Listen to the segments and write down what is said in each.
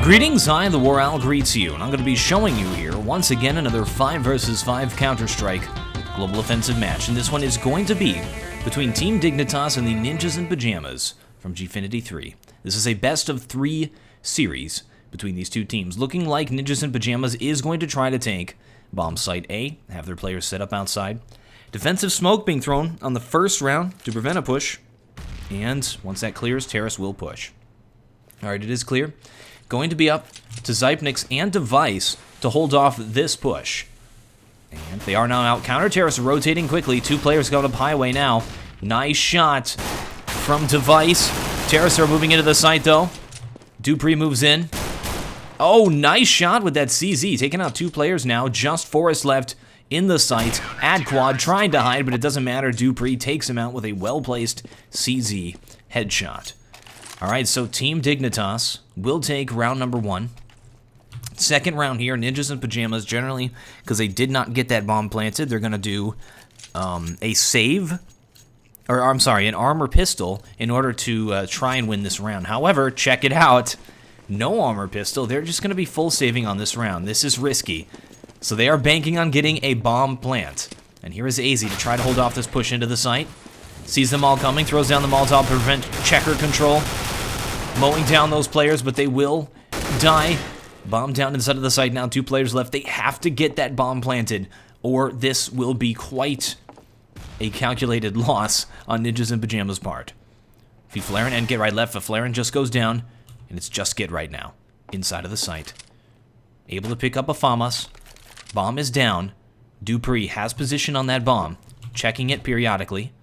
Greetings, I, TheWarOwl, greets you, and I'm going to be showing you here, once again, another 5 vs 5 Counter-Strike global offensive match, and this one is going to be between Team Dignitas and the Ninjas in Pyjamas from Gfinity3. This is a best-of-3 series between these two teams, looking like Ninjas in Pyjamas is going to try to take bomb site A, have their players set up outside. Defensive smoke being thrown on the first round to prevent a push, and once that clears, Terrace will push. Alright, it is clear. Going to be up to Gfinity and Device to hold off this push. And they are now out. Counter Terrace rotating quickly. 2 players going up highway now. Nice shot from Device. Terrace are moving into the site though. Dupree moves in. Oh, nice shot with that CZ. Taking out 2 players now. Just Forrest left in the site. Ad quad trying to hide, but it doesn't matter. Dupree takes him out with a well-placed CZ headshot. Alright, so Team Dignitas will take round number 1. Second round here, Ninjas in Pyjamas, generally, because they did not get that bomb planted, they're going to do a save, or I'm sorry, an armor pistol in order to try and win this round. However, check it out, no armor pistol, they're just going to be full saving on this round. This is risky. So they are banking on getting a bomb plant. And here is AZ to try to hold off this push into the site. Sees them all coming, throws down the Molotov to prevent checker control. Mowing down those players, but they will die. Bomb down inside of the site now, 2 players left. They have to get that bomb planted, or this will be quite a calculated loss on Ninjas in Pyjamas' part. Flaren and Get Right left, Flaren just goes down, and it's just Get Right now, inside of the site. Able to pick up a FAMAS. Bomb is down. Dupree has position on that bomb, checking it periodically.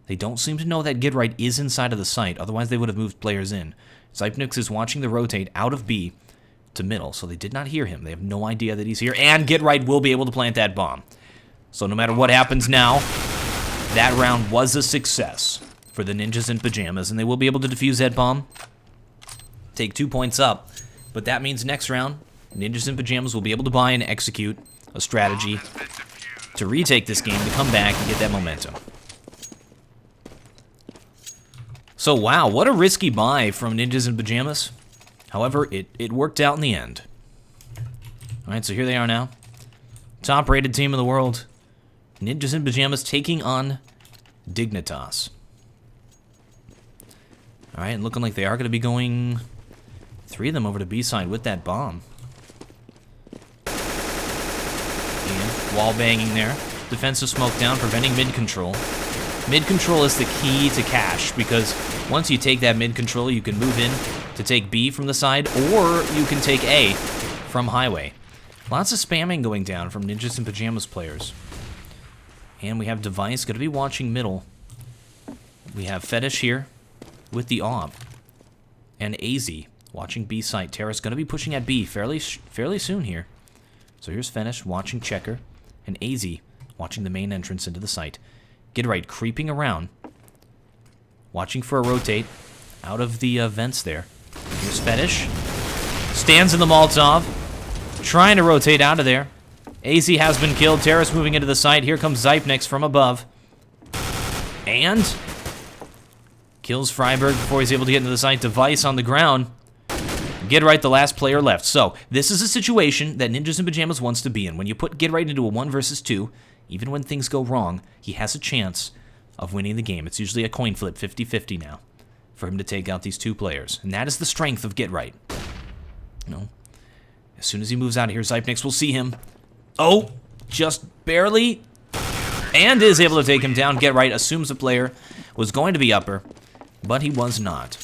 They don't seem to know that Get Right is inside of the site, otherwise they would have moved players in. Gfinity is watching the rotate out of B to middle, so they did not hear him. They have no idea that he's here, and Get Right will be able to plant that bomb. So no matter what happens now, that round was a success for the Ninjas in Pyjamas, and they will be able to defuse that bomb, take 2 points up. But that means next round, Ninjas in Pyjamas will be able to buy and execute a strategy to retake this game, to come back and get that momentum. So wow, what a risky buy from Ninjas in Pyjamas. However, it worked out in the end. Alright, so here they are now. Top rated team in the world. Ninjas in Pyjamas taking on Dignitas. Alright, looking like they are going to be going 3 of them over to B side with that bomb. And wall banging there. Defensive smoke down, preventing mid control. Mid control is the key to cash, because once you take that mid control, you can move in to take B from the side, or you can take A from highway. Lots of spamming going down from Ninjas in Pyjamas players. And we have Device going to be watching middle. We have Fetish here with the AWP. And AZ watching B site. Terrace going to be pushing at B fairly soon here. So here's Fetish watching checker, and AZ watching the main entrance into the site. Get Right creeping around, watching for a rotate out of the vents there. Here's Fetish. Stands in the Molotov, trying to rotate out of there. AZ has been killed. Terrace moving into the site. Here comes Gfinity from above. And kills Freiberg before he's able to get into the site. Device on the ground. Get Right, the last player left. So this is a situation that Ninjas in Pyjamas wants to be in. When you put Get Right into a 1 versus 2, even when things go wrong, he has a chance of winning the game. It's usually a coin flip, 50-50 now, for him to take out these 2 players. And that is the strength of Get Right. You know, as soon as he moves out of here, Gfinity will see him. Oh, just barely. And is able to take him down. Get Right assumes the player was going to be upper, but he was not.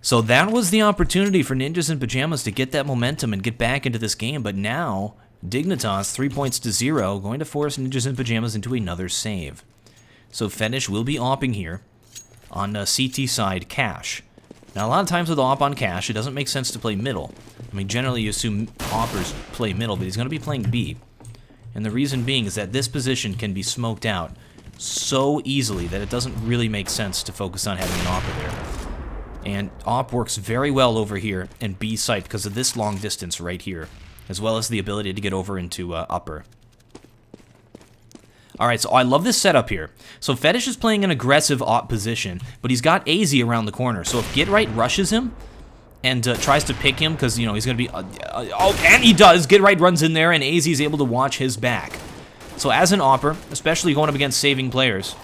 So that was the opportunity for Ninjas in Pyjamas to get that momentum and get back into this game, but now Dignitas, 3 points to 0, going to force Ninjas in Pyjamas into another save. So Fetish will be AWPing here on CT side cash. Now a lot of times with AWP on cash, it doesn't make sense to play middle. I mean, generally you assume AWPers play middle, but he's going to be playing B. And the reason being is that this position can be smoked out so easily that it doesn't really make sense to focus on having an AWPer there. And AWP works very well over here in B site because of this long distance right here, as well as the ability to get over into upper. Alright, so I love this setup here. So Fetish is playing an aggressive AWP position, but he's got AZ around the corner. So if Get Right rushes him, and tries to pick him because, you know, he's going to be... oh, and he does! Gidright runs in there, and AZ is able to watch his back. So as an AWPer, especially going up against saving players,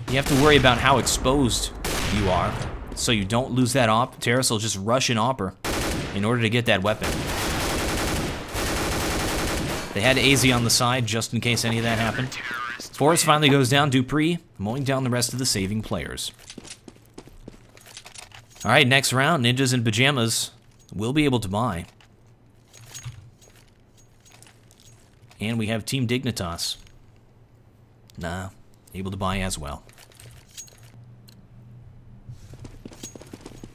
you have to worry about how exposed you are, so you don't lose that AWP. Terrace will just rush an AWPer in order to get that weapon. They had AZ on the side just in case any of that happened. Forrest finally goes down. Dupree mowing down the rest of the saving players. All right, next round, Ninjas in Pyjamas will be able to buy. And we have Team Dignitas. Nah, able to buy as well.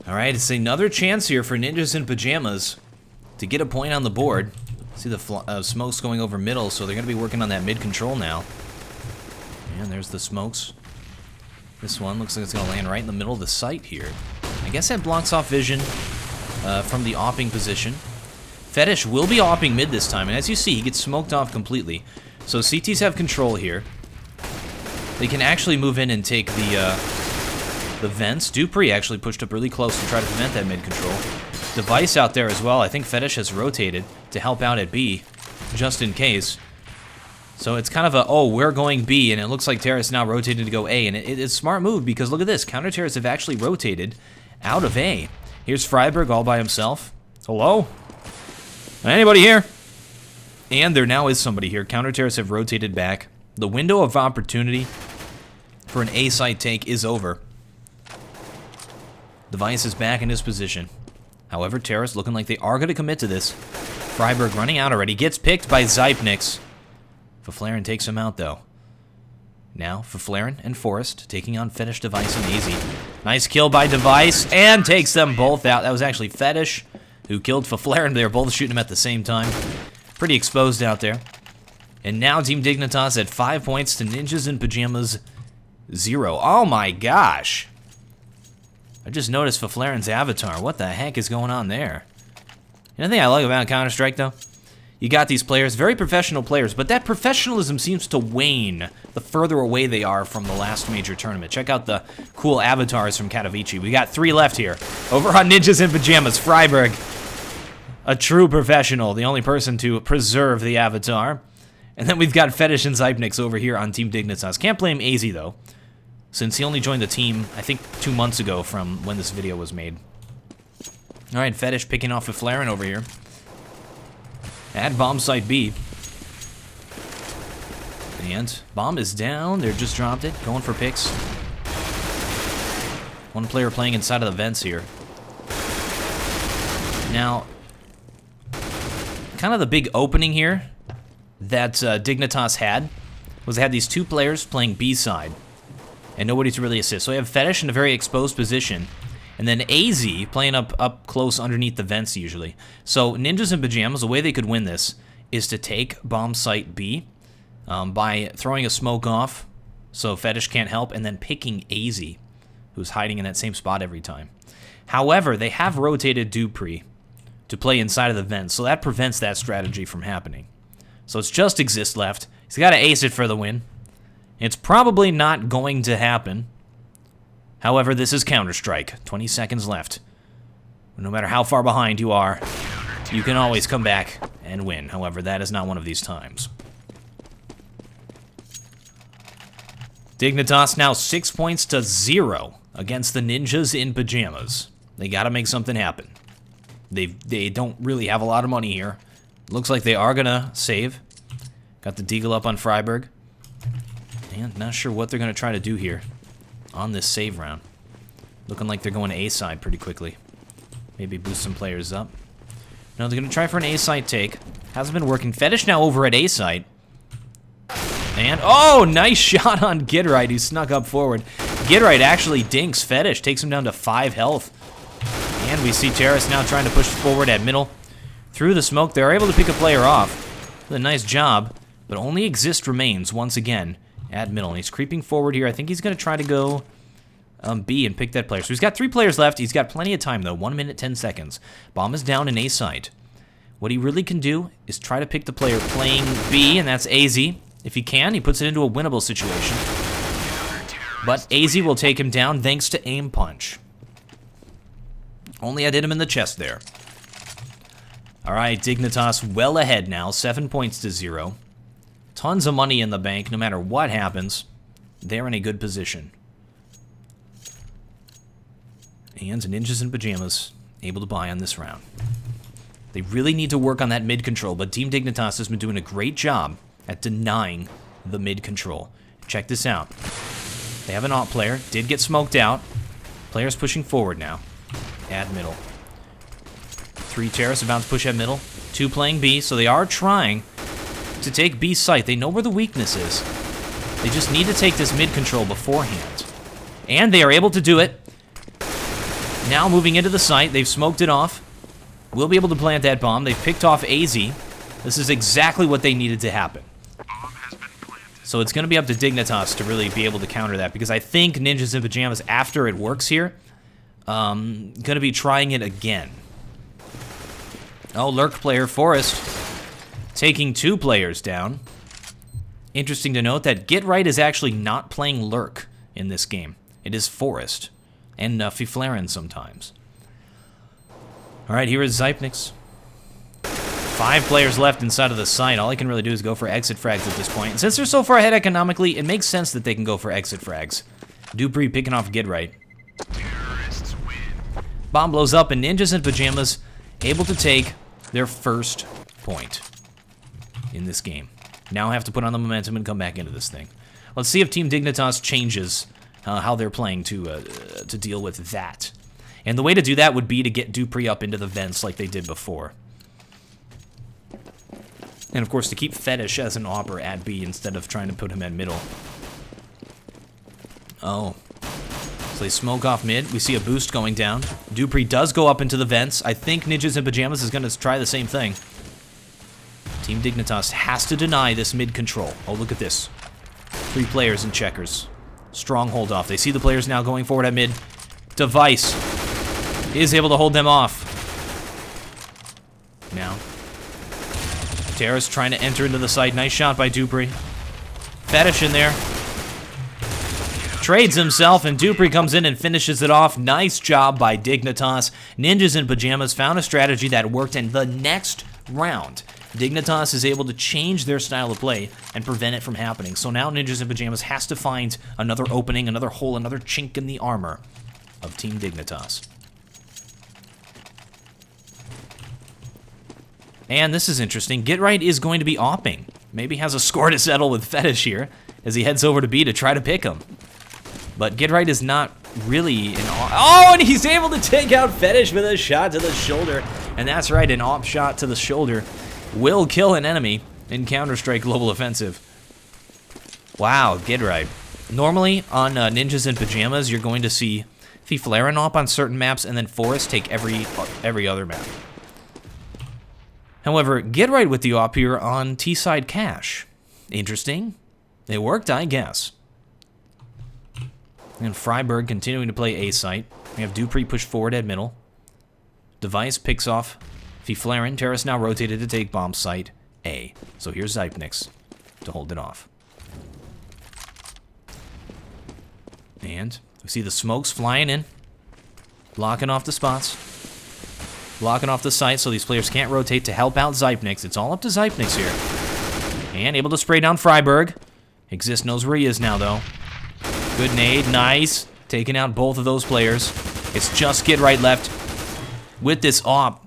All right, it's another chance here for Ninjas in Pyjamas to get a point on the board. See the smokes going over middle, so they're going to be working on that mid control now. And there's the smokes. This one looks like it's going to land right in the middle of the site here. I guess that blocks off vision from the AWPing position. Fetish will be AWPing mid this time, and as you see, he gets smoked off completely. So CTs have control here. They can actually move in and take the vents. Dupree actually pushed up really close to try to prevent that mid control. Device out there as well. I think Fetish has rotated to help out at B, just in case. So it's kind of a, oh, we're going B, and it looks like Terrace now rotated to go A, and it's a smart move because look at this. Counter Terrace have actually rotated out of A. Here's Freiberg all by himself. Hello? Anybody here? And there now is somebody here. Counter Terrace have rotated back. The window of opportunity for an A site take is over. Device is back in his position. However, Terrace looking like they are going to commit to this. Freiberg running out already. Gets picked by Zypnix. Faflaren takes him out, though. Now, Faflaren and Forrest taking on Fetish, Device, and AZ. Nice kill by Device, and takes them both out. That was actually Fetish who killed Faflaren. They were both shooting him at the same time. Pretty exposed out there. And now Team Dignitas at 5 points to Ninjas in Pyjamas 0. Oh my gosh. I just noticed Faflaren's avatar. What the heck is going on there? You know the thing I like about Counter-Strike, though? You got these players, very professional players, but that professionalism seems to wane the further away they are from the last major tournament. Check out the cool avatars from Katowice. We got 3 left here. Over on Ninjas in Pyjamas, Freiberg, a true professional, the only person to preserve the avatar. And then we've got Fetish and Zypnix over here on Team Dignitas. Can't blame AZ, though, since he only joined the team, I think, 2 months ago from when this video was made. All right, Fetish picking off Faflaren over here. At bomb site B. And bomb is down. They're just dropped it. Going for picks. One player playing inside of the vents here. Now, kind of the big opening here that Dignitas had was they had these 2 players playing B side. And nobody to really assist. So we have Fetish in a very exposed position. And then AZ playing up close underneath the vents usually. So Ninjas in Pyjamas, the way they could win this is to take bomb site B by throwing a smoke off so Fetish can't help, and then picking AZ, who's hiding in that same spot every time. However, they have rotated Dupree to play inside of the vents, so that prevents that strategy from happening. So it's just Exist left. He's got to ace it for the win. It's probably not going to happen. However, this is Counter-Strike. 20 seconds left. No matter how far behind you are, you can always come back and win. However, that is not one of these times. Dignitas now 6 points to 0 against the Ninjas in Pyjamas. They got to make something happen. They don't really have a lot of money here. Looks like they are going to save. Got the deagle up on Freiberg. And not sure what they're going to try to do here on this save round. Looking like they're going to A side pretty quickly. Maybe boost some players up. No, they're going to try for an A side take. Hasn't been working. Fetish now over at A side. And, oh, nice shot on Gidright, who snuck up forward. Gidright actually dinks Fetish, takes him down to 5 health. And we see Terrace now trying to push forward at middle. Through the smoke, they're able to pick a player off. With a nice job, but only Exist remains once again at middle. And he's creeping forward here. I think he's going to try to go B and pick that player. So he's got 3 players left. He's got plenty of time, though. 1 minute, 10 seconds. Bomb is down in A site. What he really can do is try to pick the player playing B, and that's AZ. If he can, he puts it into a winnable situation. But AZ will take him down thanks to aim punch. Only I did him in the chest there. All right, Dignitas well ahead now, 7 points to 0. Tons of money in the bank, no matter what happens. They're in a good position. And Ninjas in Pyjamas able to buy on this round. They really need to work on that mid control, but Team Dignitas has been doing a great job at denying the mid control. Check this out. They have an AWP player, did get smoked out. Players pushing forward now. At middle. 3 terrorists about to push at middle. 2 playing B, so they are trying to take B site. They know where the weakness is. They just need to take this mid control beforehand. And they are able to do it. Now moving into the site, they've smoked it off. Will be able to plant that bomb. They've picked off AZ. This is exactly what they needed to happen. So it's going to be up to Dignitas to really be able to counter that, because I think Ninjas in Pyjamas, after it works here, going to be trying it again. Oh, Lurk player Forest taking 2 players down. Interesting to note that Get Right is actually not playing Lurk in this game. It is Forest and Fiflaren sometimes. All right, here is Zypnix. 5 players left inside of the site. All I can really do is go for exit frags at this point. And since they're so far ahead economically, it makes sense that they can go for exit frags. Dupree picking off Get Right. Bomb blows up, and Ninjas in Pyjamas able to take their first point in this game. Now have to put on the momentum and come back into this thing. Let's see if Team Dignitas changes how they're playing to deal with that. And the way to do that would be to get Dupree up into the vents like they did before. And of course to keep Fetish as an AWPer at B instead of trying to put him at middle. Oh. So they smoke off mid. We see a boost going down. Dupree does go up into the vents. I think Ninjas in Pyjamas is going to try the same thing. Team Dignitas has to deny this mid control. Oh, look at this. 3 players in checkers. Stronghold off. They see the players now going forward at mid. Device is able to hold them off. Now. Terrace trying to enter into the site. Nice shot by Dupree. Fetish in there. Trades himself, and Dupree comes in and finishes it off. Nice job by Dignitas. Ninjas in Pyjamas found a strategy that worked, and the next round, Dignitas is able to change their style of play and prevent it from happening. So now Ninjas in Pyjamas has to find another opening, another hole, another chink in the armor of Team Dignitas. And this is interesting. Get Right is going to be AWPing. Maybe has a score to settle with Fetish here as he heads over to B to try to pick him. But Get Right is not really an AWP. Oh, and he's able to take out Fetish with a shot to the shoulder. And that's right, an AWP shot to the shoulder will kill an enemy in Counter-Strike Global Offensive. Wow, Get Right. Normally on Ninjas in Pyjamas, you're going to see Fiflaren AWP on certain maps and then Forest take every other map. However, Get Right with the AWP here on T-side cache. Interesting. It worked, I guess. And Freiburg continuing to play A site. We have Dupree push forward at middle. Device picks off Fiflaren. Terrace now rotated to take bomb site A. So here's Zypnix to hold it off. And we see the smokes flying in. Blocking off the spots. Blocking off the site so these players can't rotate to help out Zypnix. It's all up to Zypnix here. And able to spray down Freiburg. Exist knows where he is now, though. Good nade, nice. Taking out both of those players. It's just Get Right left with this AWP.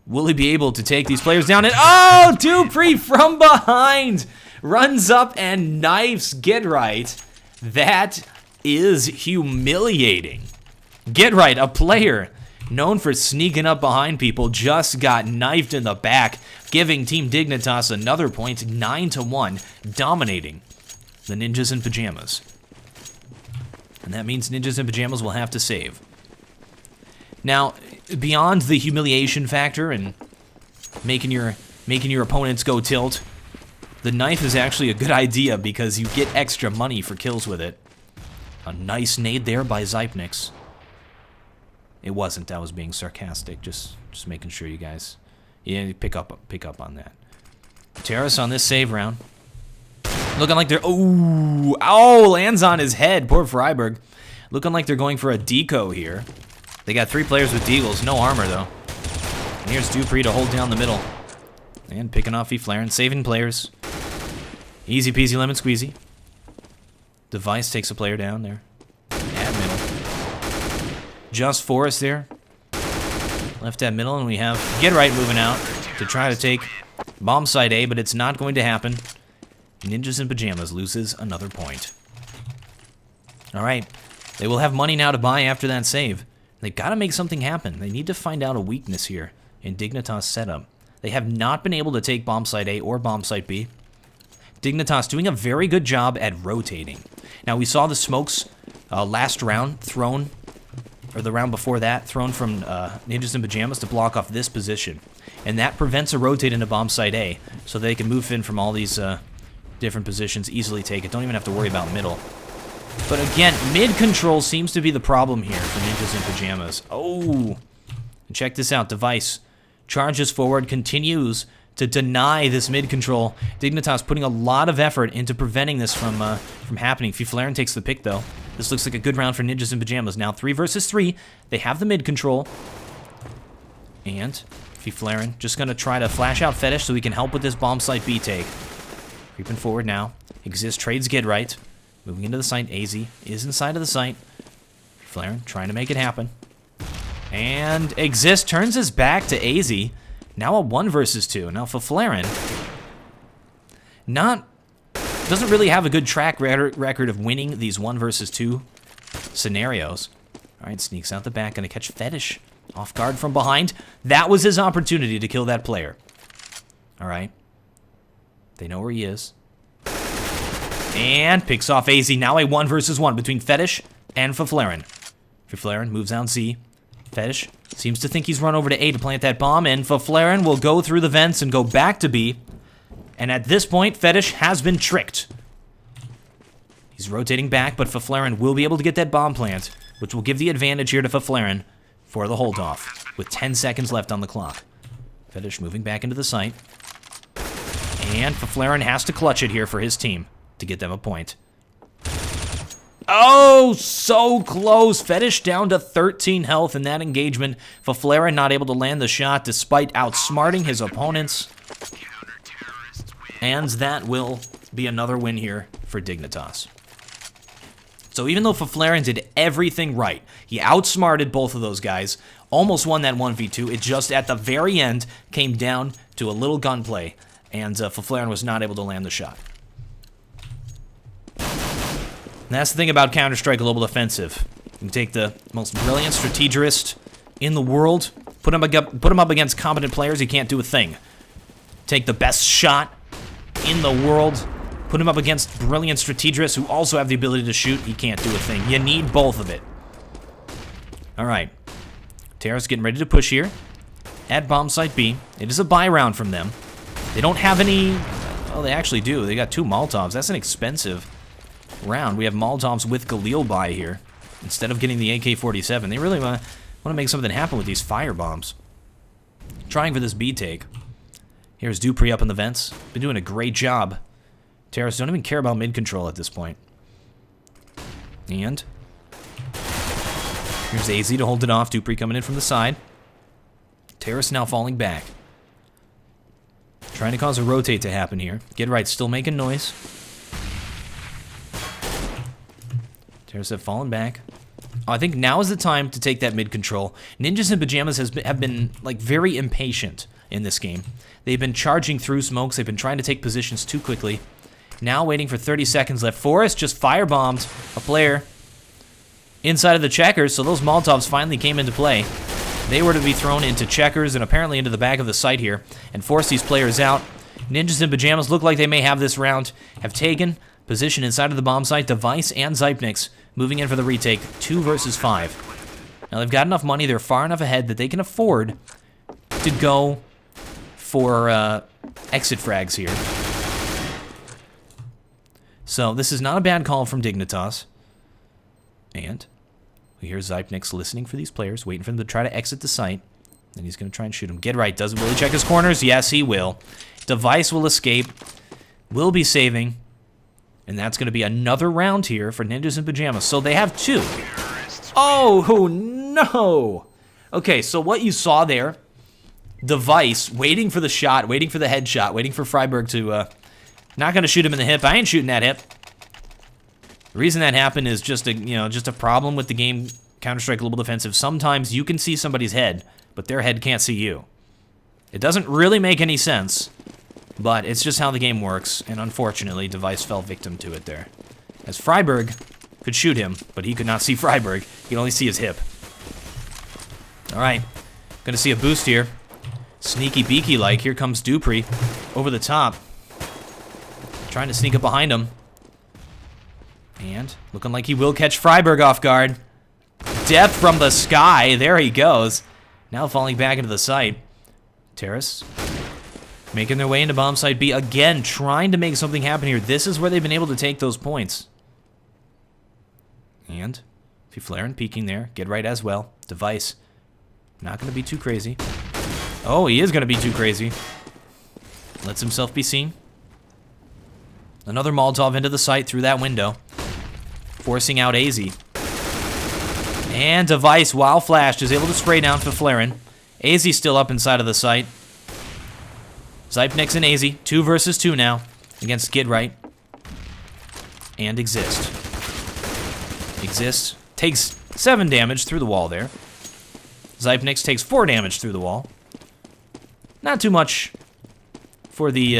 Will he be able to take these players down? And oh, Dupree from behind runs up and knifes Get Right. That is humiliating. Get Right, a player known for sneaking up behind people, just got knifed in the back, giving Team Dignitas another point, 9-1, dominating the Ninjas in Pyjamas. And that means Ninjas in Pyjamas will have to save. Now, beyond the humiliation factor and making your opponents go tilt, the knife is actually a good idea because you get extra money for kills with it. A nice nade there by Zypnix. It wasn't. That was being sarcastic. Just making sure you guys, pick up on that. Terrace on this save round, looking like they're lands on his head. Poor Freiburg. Looking like they're going for a deco here. They got 3 players with deagles, no armor though. And here's Dupree to hold down the middle. And picking off Gfinity, saving players. Easy peasy lemon squeezy. Device takes a player down there. At middle. Just Forrest there. Left at middle, and we have Gfinity moving out to try to take bomb site A, but it's not going to happen. Ninjas in Pajamas loses another point. Alright, they will have money now to buy after that save. They've got to make something happen. They need to find out a weakness here in Dignitas' setup. They have not been able to take bomb site A or bomb site B. Dignitas doing a very good job at rotating. Now, we saw the smokes last round thrown, or the round before that, thrown from Ninjas in Pajamas to block off this position. And that prevents a rotate into bomb site A, so they can move in from all these different positions, easily take it. Don't even have to worry about middle. But again, mid control seems to be the problem here for Ninjas in Pajamas. Oh, check this out. Device charges forward, continues to deny this mid control. Dignitas putting a lot of effort into preventing this from happening. Gfinity takes the pick though. This looks like a good round for Ninjas in Pajamas. Now 3 versus 3. They have the mid control. And Gfinity just going to try to flash out Fetish so he can help with this bomb site B take. Creeping forward now. Exist trades Gfinity. Moving into the site. AZ is inside of the site. Gfinity trying to make it happen. And Exist turns his back to AZ. Now a 1 versus 2. Now Gfinity doesn't really have a good track record of winning these 1 versus 2 scenarios. Alright, sneaks out the back, gonna catch Fetish off guard from behind. That was his opportunity to kill that player. Alright. They know where he is. And picks off AZ. Now a 1 versus 1 between Fetish and Gfinity. Gfinity moves down Z. Fetish seems to think he's run over to A to plant that bomb, and Gfinity will go through the vents and go back to B. And at this point, Fetish has been tricked. He's rotating back, but Gfinity will be able to get that bomb plant, which will give the advantage here to Gfinity for the hold-off, with 10 seconds left on the clock. Fetish moving back into the site. And Gfinity has to clutch it here for his team to get them a point. Oh, so close. Fetish down to 13 health in that engagement. Gfinity not able to land the shot despite outsmarting his opponents. And that will be another win here for Dignitas. So even though Gfinity did everything right, he outsmarted both of those guys, almost won that 1v2, it just at the very end came down to a little gunplay, and Gfinity was not able to land the shot. And that's the thing about Counter-Strike Global Offensive. You can take the most brilliant strategist in the world, put him up against competent players, he can't do a thing. Take the best shot in the world, put him up against brilliant strategists who also have the ability to shoot, he can't do a thing. You need both of it. Alright. Terra's getting ready to push here at bomb site B. It is a buy round from them. They don't have any... Oh, they actually do. They got 2 Molotovs. That's an expensive round. We have Molotovs with Galil buy here instead of getting the AK-47. They really want to make something happen with these fire bombs. Trying for this B take. Here's Dupree up in the vents. Been doing a great job. Terrorists don't even care about mid-control at this point. And here's AZ to hold it off. Dupree coming in from the side. Terrorists now falling back. Trying to cause a rotate to happen here. Gfinity still making noise. Terrorists have fallen back. Oh, I think now is the time to take that mid-control. Ninjas in Pajamas have been like very impatient in this game. They've been charging through smokes. They've been trying to take positions too quickly. Now waiting for 30 seconds left. Forrest just firebombed a player inside of the checkers, so those Molotovs finally came into play. They were to be thrown into checkers and apparently into the back of the site here and force these players out. Ninjas in Pajamas look like they may have this round. Have taken position inside of the bomb site. Device and Zypnix moving in for the retake. 2 versus 5. Now they've got enough money. They're far enough ahead that they can afford to go for exit frags here. So this is not a bad call from Dignitas. And we hear Zypnix listening for these players, waiting for them to try to exit the site. And he's going to try and shoot him. Gfinity doesn't really check his corners. Yes, he will. Device will escape. Will be saving. And that's going to be another round here for Ninjas in Pajamas. So they have 2. Oh, no! Okay, so what you saw there, Device waiting for the shot, waiting for the headshot, waiting for Freiberg to, not gonna shoot him in the hip. I ain't shooting that hip. The reason that happened is just a problem with the game Counter-Strike Global Defensive. Sometimes you can see somebody's head, but their head can't see you. It doesn't really make any sense, but it's just how the game works, and unfortunately, Device fell victim to it there. As Freiberg could shoot him, but he could not see Freiberg. He could only see his hip. Alright, gonna see a boost here. Sneaky beaky-like, here comes Dupree over the top. Trying to sneak up behind him. And looking like he will catch Freiberg off guard. Death from the sky, there he goes. Now falling back into the site. Terrace making their way into bomb site B again, trying to make something happen here. This is where they've been able to take those points. And Flarin peeking there, get right as well. Device, not going to be too crazy. Oh, he is going to be too crazy. Lets himself be seen. Another Molotov into the site through that window, forcing out AZ. And Device, while flashed, is able to spray down Flarin. AZ still up inside of the site. Zypnix and AZ, 2 versus 2 now against Gidright and Exist. Exist takes 7 damage through the wall there. Zypnix takes 4 damage through the wall. Not too much for the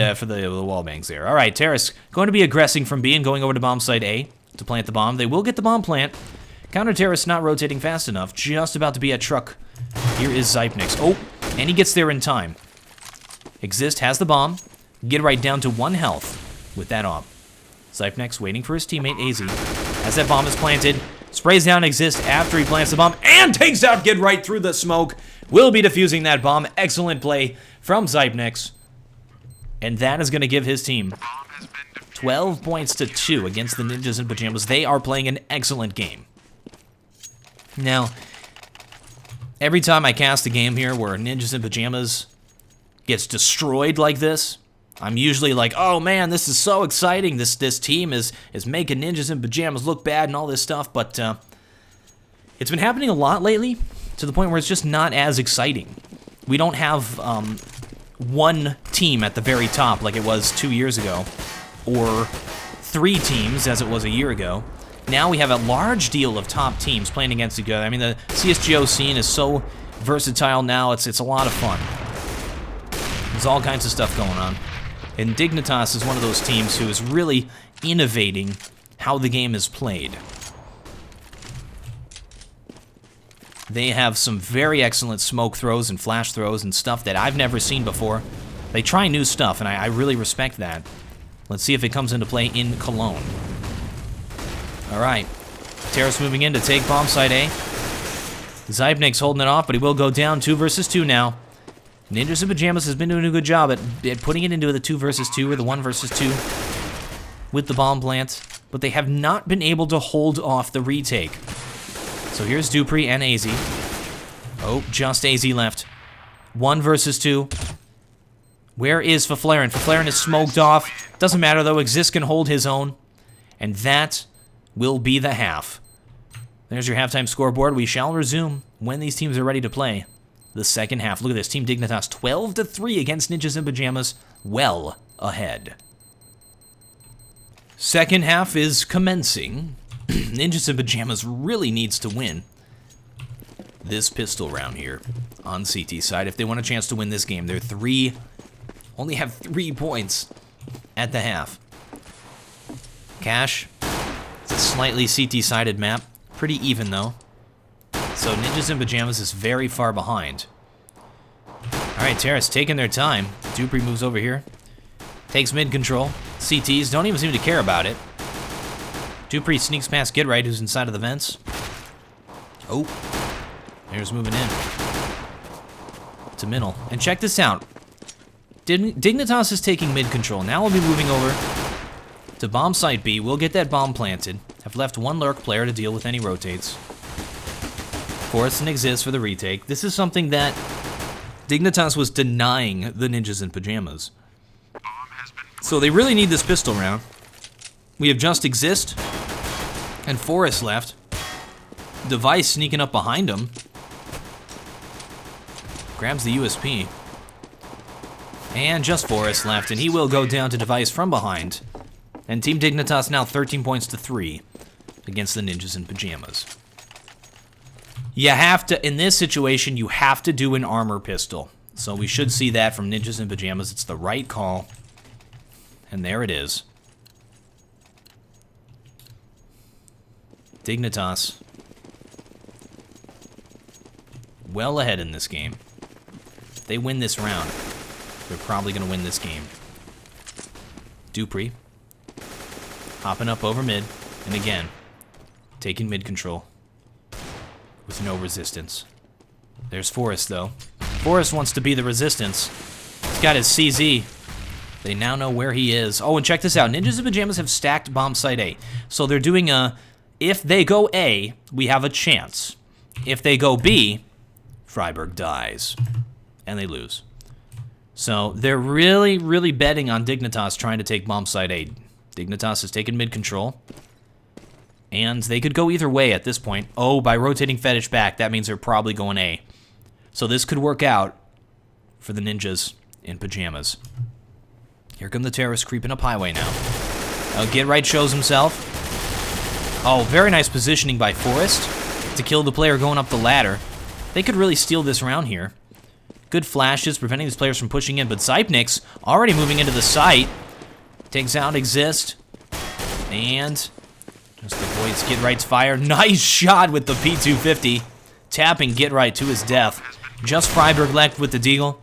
wall bangs there. All right, Terrace going to be aggressing from B and going over to bomb site A to plant the bomb. They will get the bomb plant. Counter Terrace not rotating fast enough. Just about to be at truck. Here is Zypnix. Oh, and he gets there in time. Exist has the bomb. Get right down to 1 health with that op. Zypnix waiting for his teammate AZ. As that bomb is planted, sprays down Exist after he plants the bomb and takes out Get right through the smoke. Will be defusing that bomb. Excellent play from Zypnix. And that is going to give his team 12 points to 2 against the Ninjas in Pyjamas. They are playing an excellent game. Now, every time I cast a game here where Ninjas in Pyjamas gets destroyed like this, I'm usually like, oh man, this is so exciting. This team is making Ninjas in Pyjamas look bad and all this stuff, but it's been happening a lot lately to the point where it's just not as exciting. We don't have one team at the very top like it was 2 years ago, or 3 teams as it was a year ago. Now we have a large deal of top teams playing against each other. I mean, the CSGO scene is so versatile now, it's a lot of fun. There's all kinds of stuff going on. And Dignitas is one of those teams who is really innovating how the game is played. They have some very excellent smoke throws and flash throws and stuff that I've never seen before. They try new stuff, and I really respect that. Let's see if it comes into play in Cologne. Alright. Terrace moving in to take bomb site A. Zypnix holding it off, but he will go down. 2 versus 2 now. Ninjas in Pyjamas has been doing a good job at putting it into the 2 versus 2 or the 1 versus 2 with the bomb plant, but they have not been able to hold off the retake. So here's Dupree and AZ. Oh, just AZ left. 1 versus 2. Where is Flarin? Flarin is smoked off. Doesn't matter though, Exist can hold his own. And that will be the half. There's your halftime scoreboard. We shall resume when these teams are ready to play the second half. Look at this, Team Dignitas 12-3 against Ninjas in Pyjamas, well ahead. Second half is commencing. Ninjas in Pyjamas really needs to win this pistol round here on CT side if they want a chance to win this game. They're only have 3 points at the half. Cash, it's a slightly CT-sided map. Pretty even, though. So Ninjas in Pyjamas is very far behind. Alright, Terrace taking their time. Dupree moves over here. Takes mid control. CTs don't even seem to care about it. Dupree sneaks past Gidright, who's inside of the vents. Oh, there's moving in to middle. And check this out. Dignitas is taking mid control. Now we'll be moving over to bomb site B. We'll get that bomb planted. Have left 1 lurk player to deal with any rotates. Force and Exist for the retake. This is something that Dignitas was denying the Ninjas in Pyjamas. So they really need this pistol round. We have just Exist and Forrest left. Device sneaking up behind him. Grabs the USP. And just Forrest left, and he will go down to Device from behind. And Team Dignitas now 13 points to 3 against the Ninjas in Pajamas. You have to, in this situation, you have to do an armor pistol. So we should see that from Ninjas in Pajamas. It's the right call. And there it is. Dignitas well ahead in this game. If they win this round, they're probably going to win this game. Dupree hopping up over mid, and again, taking mid control with no resistance. There's Forrest, though. Forrest wants to be the resistance. He's got his CZ. They now know where he is. Oh, and check this out. Ninjas in Pajamas have stacked bomb site A. So they're doing a, if they go A, we have a chance. If they go B, Freiburg dies. And they lose. So they're really, really betting on Dignitas trying to take bomb site A. Dignitas has taken mid control. And they could go either way at this point. Oh, by rotating Fetish back, that means they're probably going A. So this could work out for the Ninjas in Pajamas. Here come the terrorists creeping up highway now. Get Right shows himself. Oh, very nice positioning by Forrest to kill the player going up the ladder. They could really steal this round here. Good flashes, preventing these players from pushing in, but Zypnik's already moving into the site. Takes out Exist. And just avoids Get Right's fire. Nice shot with the P250. Tapping Get Right to his death. Just Freiburg left with the deagle.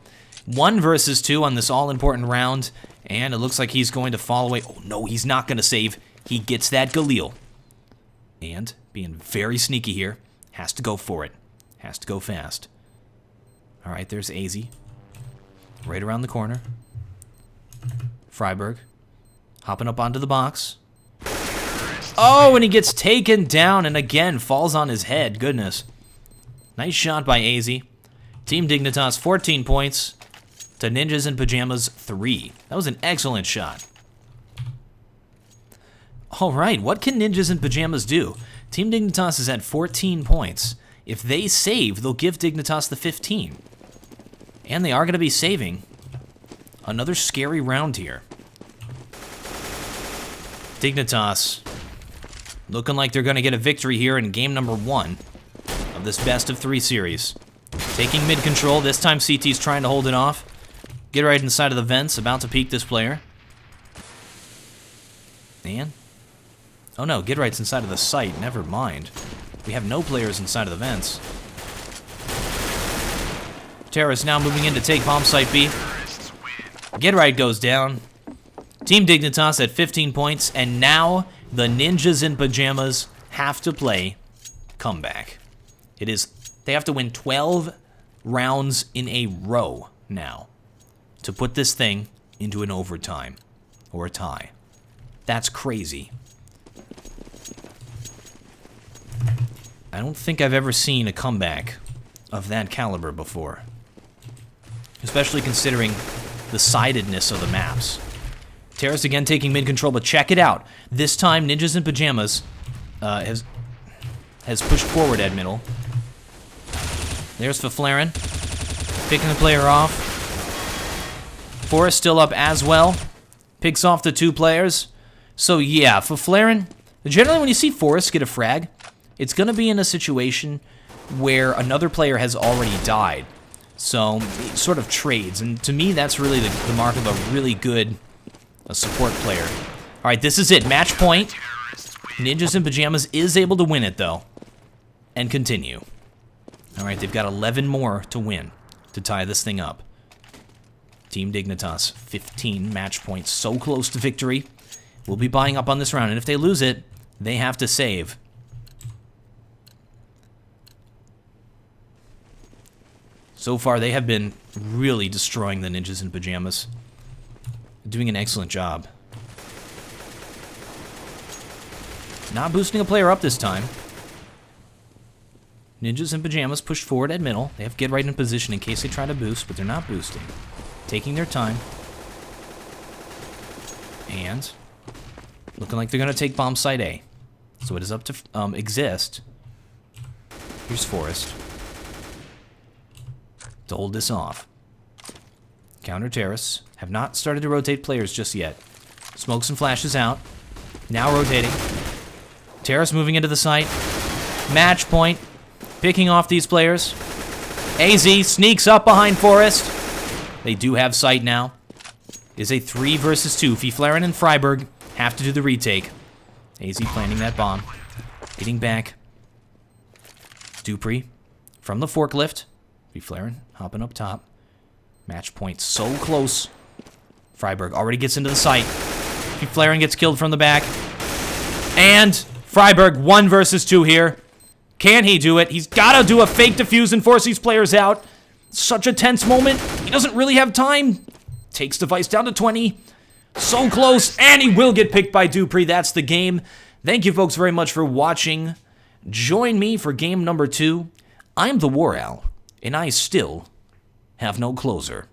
1 versus 2 on this all-important round. And it looks like he's going to fall away. Oh, no, he's not going to save. He gets that Galil. And, being very sneaky here, has to go for it. Has to go fast. All right, there's AZ. Right around the corner. Freiburg. Hopping up onto the box. Oh, and he gets taken down and again falls on his head. Goodness. Nice shot by AZ. Team Dignitas 14 points to Ninjas in Pajamas 3. That was an excellent shot. All right, what can Ninjas in Pajamas do? Team Dignitas is at 14 points. If they save, they'll give Dignitas the 15. And they are going to be saving. Another scary round here. Dignitas looking like they're going to get a victory here in game number 1 of this best-of-3 series. Taking mid-control. This time CT's trying to hold it off. Get right inside of the vents. About to peek this player. And... oh no, Get Right's inside of the site. Never mind. We have no players inside of the vents. Terrorists now moving in to take bomb site B. Get Right goes down. Team Dignitas at 15 points, and now the Ninjas in Pajamas have to play comeback. They have to win 12 rounds in a row now to put this thing into an overtime or a tie. That's crazy. I don't think I've ever seen a comeback of that caliber before, especially considering the sidedness of the maps. Terrace again taking mid-control, but check it out. This time, Ninjas in Pajamas has pushed forward at middle. There's Faflaren, picking the player off. Forrest still up as well. Picks off the 2 players. So yeah, Faflaren, generally when you see Forrest get a frag, it's going to be in a situation where another player has already died. So it sort of trades, and to me that's really the mark of a really good support player. All right, this is it. Match point. Ninjas in Pajamas is able to win it, though, and continue. All right, they've got 11 more to win to tie this thing up. Team Dignitas, 15 match points, so close to victory. We'll be buying up on this round, and if they lose it, they have to save. So far, they have been really destroying the Ninjas in Pajamas. Doing an excellent job. Not boosting a player up this time. Ninjas in Pajamas pushed forward at middle. They have Get Right in position in case they try to boost, but they're not boosting. Taking their time. And looking like they're going to take bomb site A. So it is up to Exist Here's Forrest to hold this off. Counter terrace. Have not started to rotate players just yet. Smokes and flashes out. Now rotating. Terrace moving into the site. Match point. Picking off these players. AZ sneaks up behind Forrest. They do have sight now. Is a 3 versus 2. Fiflaren and Freiberg have to do the retake. AZ planting that bomb. Getting back. Dupree from the forklift. Fiflaren hopping up top. Match point so close. Freiberg already gets into the site. Fiflaren gets killed from the back. And Freiberg 1 versus 2 here. Can he do it? He's got to do a fake defuse and force these players out. Such a tense moment. He doesn't really have time. Takes device down to 20. So close, and he will get picked by Dupree. That's the game. Thank you folks very much for watching. Join me for game number 2. I'm TheWarOwl, and I still have no closer.